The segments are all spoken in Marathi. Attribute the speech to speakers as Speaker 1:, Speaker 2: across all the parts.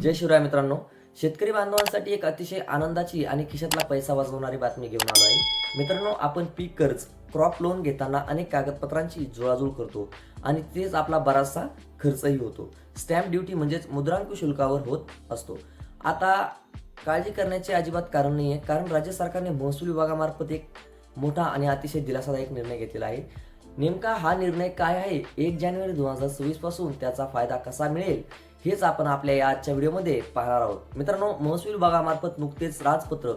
Speaker 1: जय शिवराय मित्रांनो, शेतकरी बांधवांसाठी एक अतिशय आनंदाची आणि खिशातला पैसा वाचवणारी बातमी घेऊन आलो आहे. मित्रांनो, आपण पीक कर्ज क्रॉप लोन घेताना अनेक कागदपत्रांची जुळाजुळ करतो आणि तेच आपला बराचसा खर्चही होतो. स्टॅम्प ड्युटी म्हणजेच मुद्रांक शुल्कावर होत असतो. आता काळजी करण्याचे अजिबात कारण नाही आहे, कारण राज्य सरकारने महसूल विभागामार्फत एक मोठा आणि अतिशय दिलासादायक निर्णय घेतलेला आहे. नेमका हा निर्णय काय आहे, 1 जानेवारी 2026 पासून त्याचा फायदा कसा मिळेल, हेच आपण आपल्या या आजच्या व्हिडिओमध्ये पाहणार आहोत. मित्रांनो, महसूल विभागामार्फत नुकतेच राजपत्र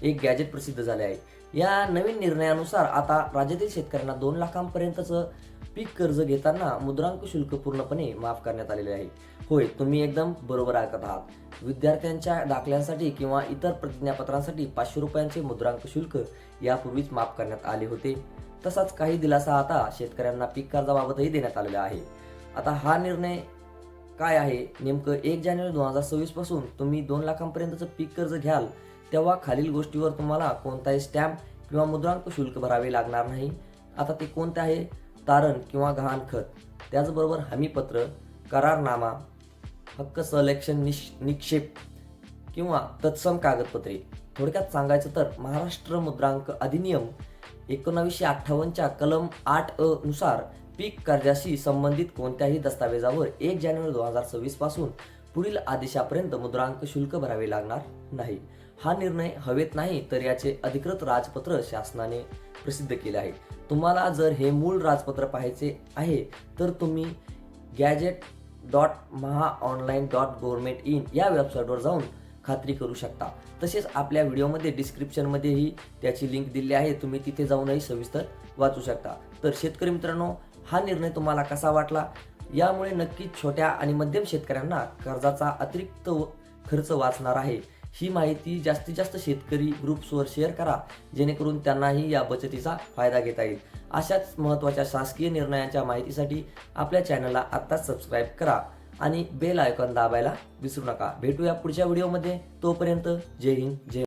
Speaker 1: एक गॅजेट प्रसिद्ध झाले आहे. या नवीन निर्णयानुसार आता राज्यातील शेतकऱ्यांना 2 लाखांपर्यंतचं पीक कर्ज घेताना मुद्रांक शुल्क पूर्णपणे माफ करण्यात आलेले आहे. होय, तुम्ही एकदम बरोबर ऐकत आहात. विद्यार्थ्यांच्या दाखल्यांसाठी किंवा इतर प्रतिज्ञापत्रांसाठी 500 रुपयांचे मुद्रांक शुल्क यापूर्वीच माफ करण्यात आले होते. तसाच काही दिलासा आता शेतकऱ्यांना पीक कर्जाबाबतही देण्यात आलेला आहे. आता हा निर्णय काय आहे, नेमकं 1 जानेवारी 2026 पासून तुम्ही 2 लाखांपर्यंतचं पीक कर्ज घ्याल तेव्हा खालील गोष्टीवर तुम्हाला कोणताही स्टॅम्प किंवा मुद्रांक शुल्क भरावे लागणार नाही. आता ते कोणते आहे? तारण किंवा गहाणखत, त्याचबरोबर हमीपत्र, करारनामा, हक्क संरक्षण निक्षेप किंवा तत्सम कागदपत्रे. थोडक्यात सांगायचं तर महाराष्ट्र मुद्रांक अधिनियम 1958च्या कलम 8 नुसार पीक कर्जाशी संबंधित कोणत्याही दस्तावेजावर 1 जानेवारी 2026 पासून पुढील आदेशापर्यंत मुद्रांक शुल्क भरावे लागणार नाही. हा निर्णय हवेत नाही तर याचे अधिकृत राजपत्र शासनाने प्रसिद्ध केले आहे. तुम्हाला जर हे मूळ राजपत्र पाहायचे आहे तर तुम्ही gadget.mahaonline.government.in या वेबसाईटवर जाऊन खात्री करू शकता. तसेच आपल्या व्हिडिओमध्ये डिस्क्रिप्शनमध्येही त्याची लिंक दिली आहे, तुम्ही तिथे जाऊनही सविस्तर वाचू शकता. तर शेतकरी मित्रांनो, हा निर्णय तुम्हाला कसा वाटला? यामुळे नक्कीच छोट्या आणि मध्यम शेतकऱ्यांना कर्जाचा अतिरिक्त खर्च वाचणार आहे. ही माहिती जास्तीत जास्त शेतकरी ग्रुप्सवर शेअर करा, जेणेकरून त्यांनाही या बचतीचा फायदा घेता येईल. अशाच महत्त्वाच्या शासकीय निर्णयांच्या माहितीसाठी आपल्या चॅनलला आत्ताच सबस्क्राईब करा आणि बेल आयकॉन दाबायला विसरू नका. भेटूया पुढच्या व्हिडिओमध्ये. तोपर्यंत जय हिंद, जय